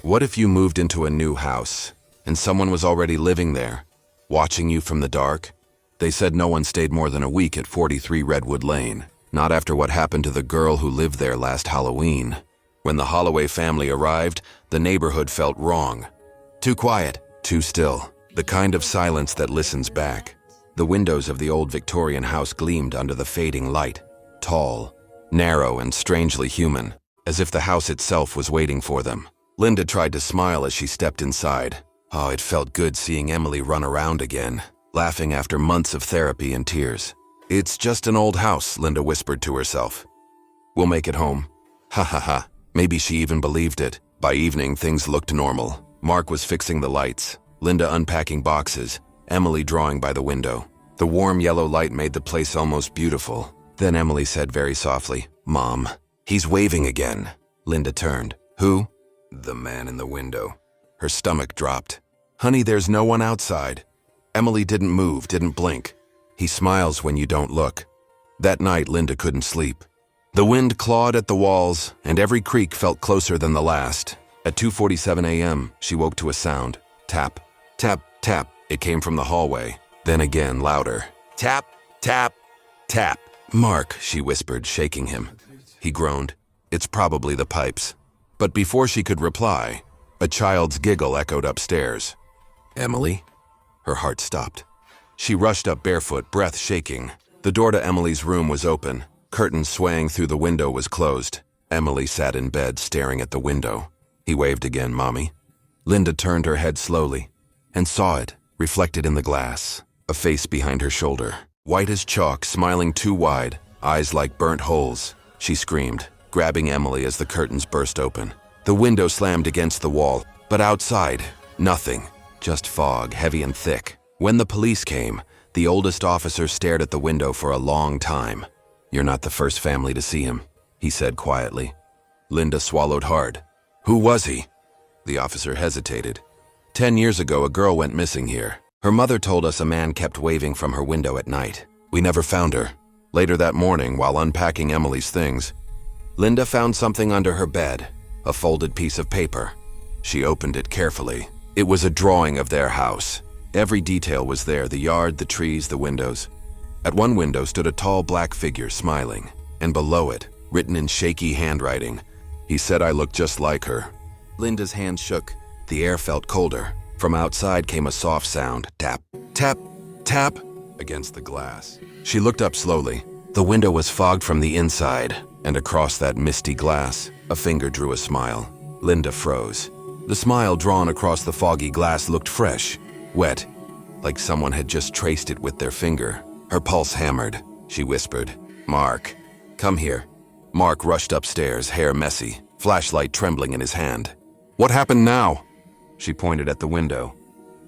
What if you moved into a new house, and someone was already living there, watching you from the dark? They said no one stayed more than a week at 43 Redwood Lane. Not after what happened to the girl who lived there last Halloween. When the Holloway family arrived, the neighborhood felt wrong. Too quiet, too still. The kind of silence that listens back. The windows of the old Victorian house gleamed under the fading light. Tall, narrow, and strangely human, as if the house itself was waiting for them. Linda tried to smile as she stepped inside. Oh, it felt good seeing Emily run around again, laughing after months of therapy and tears. It's just an old house, Linda whispered to herself. We'll make it home. Ha ha ha. Maybe she even believed it. By evening, things looked normal. Mark was fixing the lights, Linda unpacking boxes, Emily drawing by the window. The warm yellow light made the place almost beautiful. Then Emily said very softly, "Mom, he's waving again." Linda turned. "Who?" "The man in the window." Her stomach dropped. "Honey, there's no one outside." Emily didn't move, didn't blink. "He smiles when you don't look." That night, Linda couldn't sleep. The wind clawed at the walls, and every creak felt closer than the last. At 2:47 a.m., she woke to a sound. Tap, tap, tap. It came from the hallway. Then again, louder. Tap, tap, tap. "Mark," she whispered, shaking him. He groaned. "It's probably the pipes." But before she could reply, a child's giggle echoed upstairs. "Emily?" Her heart stopped. She rushed up barefoot, breath shaking. The door to Emily's room was open. Curtains swaying through the window was closed. Emily sat in bed, staring at the window. He waved again, "Mommy." Linda turned her head slowly and saw it, reflected in the glass. A face behind her shoulder, white as chalk, smiling too wide, eyes like burnt holes. She screamed, grabbing Emily as the curtains burst open. The window slammed against the wall, but outside, nothing, just fog, heavy and thick. When the police came, the oldest officer stared at the window for a long time. "You're not the first family to see him," he said quietly. Linda swallowed hard. "Who was he?" The officer hesitated. 10 years ago, a girl went missing here. Her mother told us a man kept waving from her window at night. We never found her. Later that morning, while unpacking Emily's things, Linda found something under her bed, a folded piece of paper. She opened it carefully. It was a drawing of their house. Every detail was there, the yard, the trees, the windows. At one window stood a tall black figure smiling, and below it, written in shaky handwriting, "He said I looked just like her." Linda's hand shook. The air felt colder. From outside came a soft sound, tap, tap, tap, against the glass. She looked up slowly. The window was fogged from the inside, and across that misty glass, a finger drew a smile. Linda froze. The smile drawn across the foggy glass looked fresh, wet, like someone had just traced it with their finger. Her pulse hammered. She whispered, "Mark, come here." Mark rushed upstairs, hair messy, flashlight trembling in his hand. "What happened now?" She pointed at the window.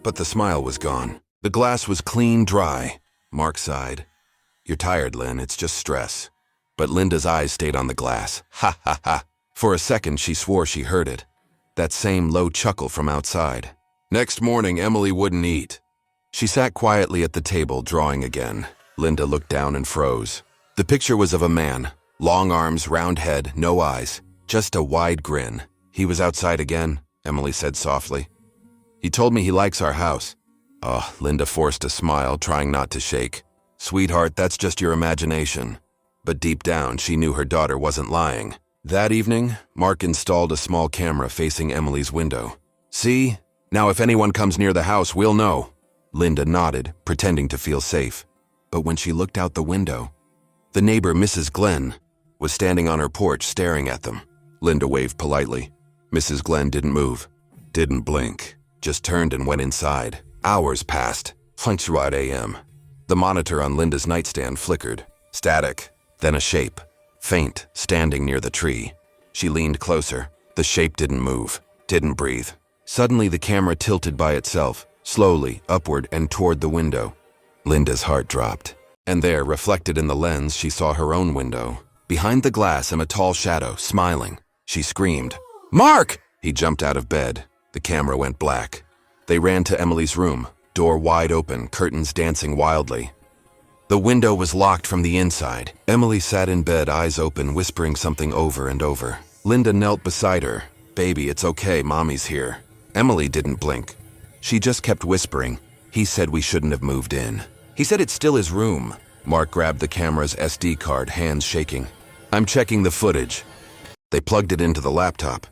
But the smile was gone. The glass was clean dry. Mark sighed. "You're tired, Lynn. It's just stress." But Linda's eyes stayed on the glass. Ha ha ha. For a second, she swore she heard it. That same low chuckle from outside. Next morning, Emily wouldn't eat. She sat quietly at the table, drawing again. Linda looked down and froze. The picture was of a man. Long arms, round head, no eyes. Just a wide grin. "He was outside again," Emily said softly. "He told me he likes our house." Oh, Linda forced a smile, trying not to shake. "Sweetheart, that's just your imagination." But deep down, she knew her daughter wasn't lying. That evening, Mark installed a small camera facing Emily's window. "See? Now if anyone comes near the house, we'll know." Linda nodded, pretending to feel safe. But when she looked out the window, the neighbor, Mrs. Glenn, was standing on her porch staring at them. Linda waved politely. Mrs. Glenn didn't move, didn't blink, just turned and went inside. Hours passed. 1 a.m. The monitor on Linda's nightstand flickered. Static, then a shape, faint, standing near the tree. She leaned closer. The shape didn't move, didn't breathe. Suddenly the camera tilted by itself, slowly, upward and toward the window. Linda's heart dropped. And there, reflected in the lens, she saw her own window. Behind the glass, a tall shadow, smiling. She screamed, "Mark!" He jumped out of bed. The camera went black. They ran to Emily's room, door wide open, curtains dancing wildly. The window was locked from the inside. Emily sat in bed, eyes open, whispering something over and over. Linda knelt beside her, Baby, it's okay, Mommy's here. Emily didn't blink. She just kept whispering. He said we shouldn't have moved in. He said it's still his room. Mark grabbed the camera's SD card, hands shaking. I'm checking the footage. They plugged it into the laptop.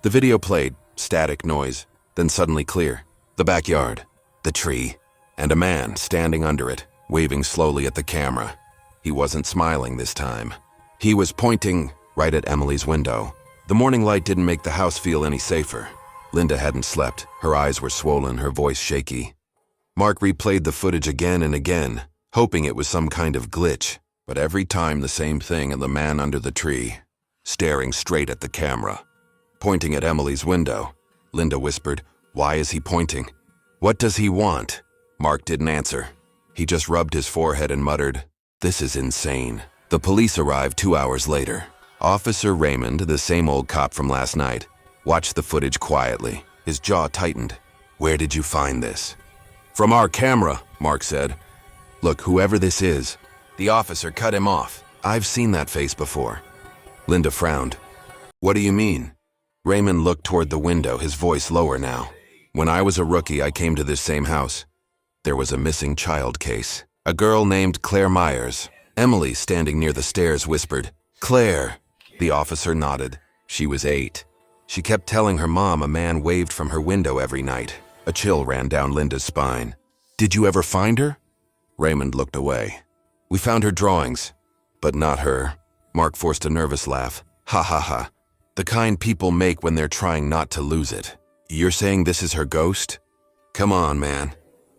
The video played, static noise, then suddenly clear. The backyard, the tree, and a man standing under it, waving slowly at the camera. He wasn't smiling this time. He was pointing right at Emily's window. The morning light didn't make the house feel any safer. Linda hadn't slept. Her eyes were swollen, her voice shaky. Mark replayed the footage again and again, hoping it was some kind of glitch, but every time the same thing, and the man under the tree, staring straight at the camera, pointing at Emily's window. Linda whispered, "Why is he pointing? What does he want?" Mark didn't answer. He just rubbed his forehead and muttered, "This is insane." The police arrived 2 hours later. Officer Raymond, the same old cop from last night, watched the footage quietly. His jaw tightened. "Where did you find this?" "From our camera," Mark said. "Look, whoever this is." The officer cut him off. "I've seen that face before." Linda frowned. "What do you mean?" Raymond looked toward the window, his voice lower now. "When I was a rookie, I came to this same house. There was a missing child case. A girl named Claire Myers. Emily, standing near the stairs, whispered, 'Claire.' The officer nodded. She was 8. She kept telling her mom a man waved from her window every night. A chill ran down Linda's spine. "Did you ever find her?" Raymond looked away. "We found her drawings, but not her." Mark forced a nervous laugh. "Ha ha ha. The kind people make when they're trying not to lose it. You're saying this is her ghost?" "Come on, man."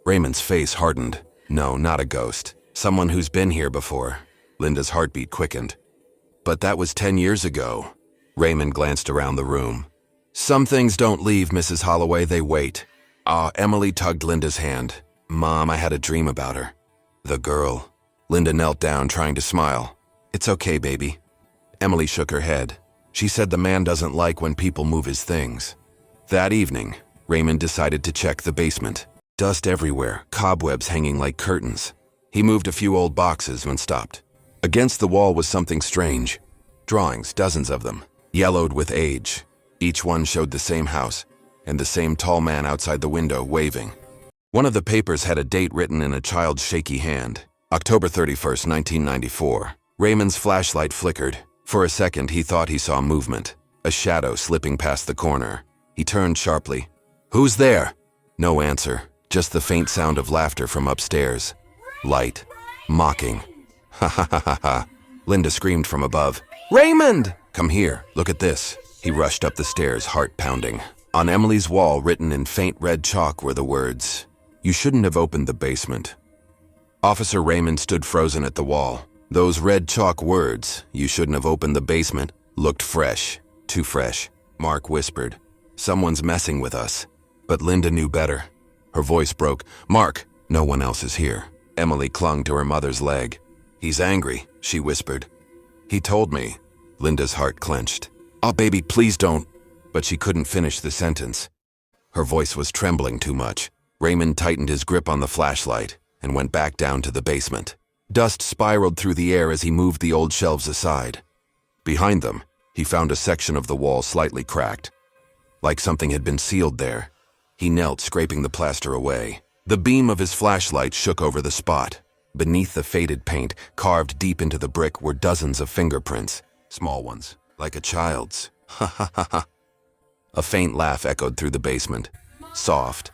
Raymond's face hardened. "No, not a ghost. Someone who's been here before." Linda's heartbeat quickened. "But that was 10 years ago." Raymond glanced around the room. "Some things don't leave, Mrs. Holloway, they wait." Emily tugged Linda's hand. "Mom, I had a dream about her." "The girl." Linda knelt down, trying to smile. "It's okay, baby." Emily shook her head. She said the man doesn't like when people move his things. That evening, Raymond decided to check the basement. Dust everywhere, cobwebs hanging like curtains. He moved a few old boxes and stopped. Against the wall was something strange. Drawings, dozens of them, yellowed with age. Each one showed the same house, and the same tall man outside the window, waving. One of the papers had a date written in a child's shaky hand. October 31st, 1994. Raymond's flashlight flickered. For a second, he thought he saw movement, a shadow slipping past the corner. He turned sharply. "Who's there?" No answer, just the faint sound of laughter from upstairs. Light. Mocking. "Ha ha ha ha ha." Linda screamed from above. "Raymond! Come here, look at this." He rushed up the stairs, heart pounding. On Emily's wall, written in faint red chalk, were the words, "You shouldn't have opened the basement." Officer Raymond stood frozen at the wall. Those red chalk words, "You shouldn't have opened the basement," looked fresh. Too fresh. Mark whispered, "Someone's messing with us." But Linda knew better. Her voice broke. "Mark, no one else is here." Emily clung to her mother's leg. "He's angry," she whispered. "He told me." Linda's heart clenched. "Oh, baby, please don't." But she couldn't finish the sentence. Her voice was trembling too much. Raymond tightened his grip on the flashlight and went back down to the basement. Dust spiraled through the air as he moved the old shelves aside. Behind them, he found a section of the wall slightly cracked, like something had been sealed there. He knelt, scraping the plaster away. The beam of his flashlight shook over the spot. Beneath the faded paint, carved deep into the brick, were dozens of fingerprints, small ones, like a child's. "Ha ha ha ha." A faint laugh echoed through the basement, soft,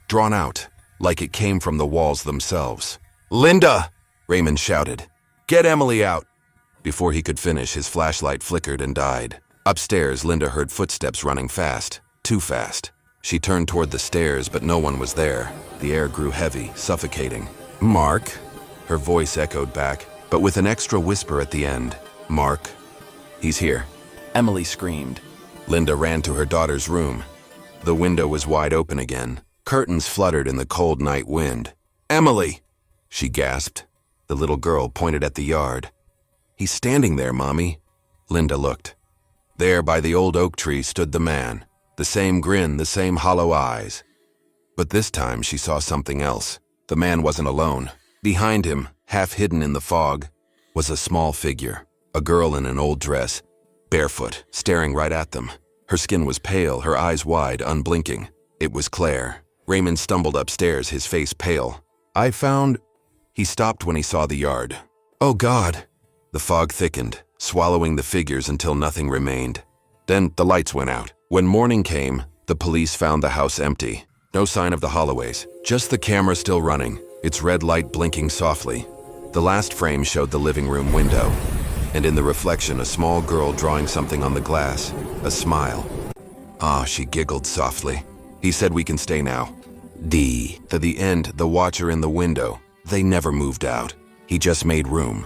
drawn out, like it came from the walls themselves. "Linda!" Raymond shouted. "Get Emily out!" Before he could finish, his flashlight flickered and died. Upstairs, Linda heard footsteps running fast, too fast. She turned toward the stairs, but no one was there. The air grew heavy, suffocating. "Mark?" Her voice echoed back, but with an extra whisper at the end. "Mark?" "He's here." Emily screamed. Linda ran to her daughter's room. The window was wide open again. Curtains fluttered in the cold night wind. "Emily!" she gasped. The little girl pointed at the yard. "He's standing there, Mommy." Linda looked. There, by the old oak tree, stood the man. The same grin, the same hollow eyes. But this time she saw something else. The man wasn't alone. Behind him, half hidden in the fog, was a small figure, a girl in an old dress, barefoot, staring right at them. Her skin was pale, her eyes wide, unblinking. It was Claire. Raymond stumbled upstairs, his face pale. "I found—" He stopped when he saw the yard. "Oh, God!" The fog thickened, swallowing the figures until nothing remained. Then the lights went out. When morning came, the police found the house empty. No sign of the Holloways, just the camera still running, its red light blinking softly. The last frame showed the living room window, and in the reflection a small girl drawing something on the glass, a smile. "Ah," she giggled softly. He said, "We can stay now." To the end, the watcher in the window, they never moved out. He just made room.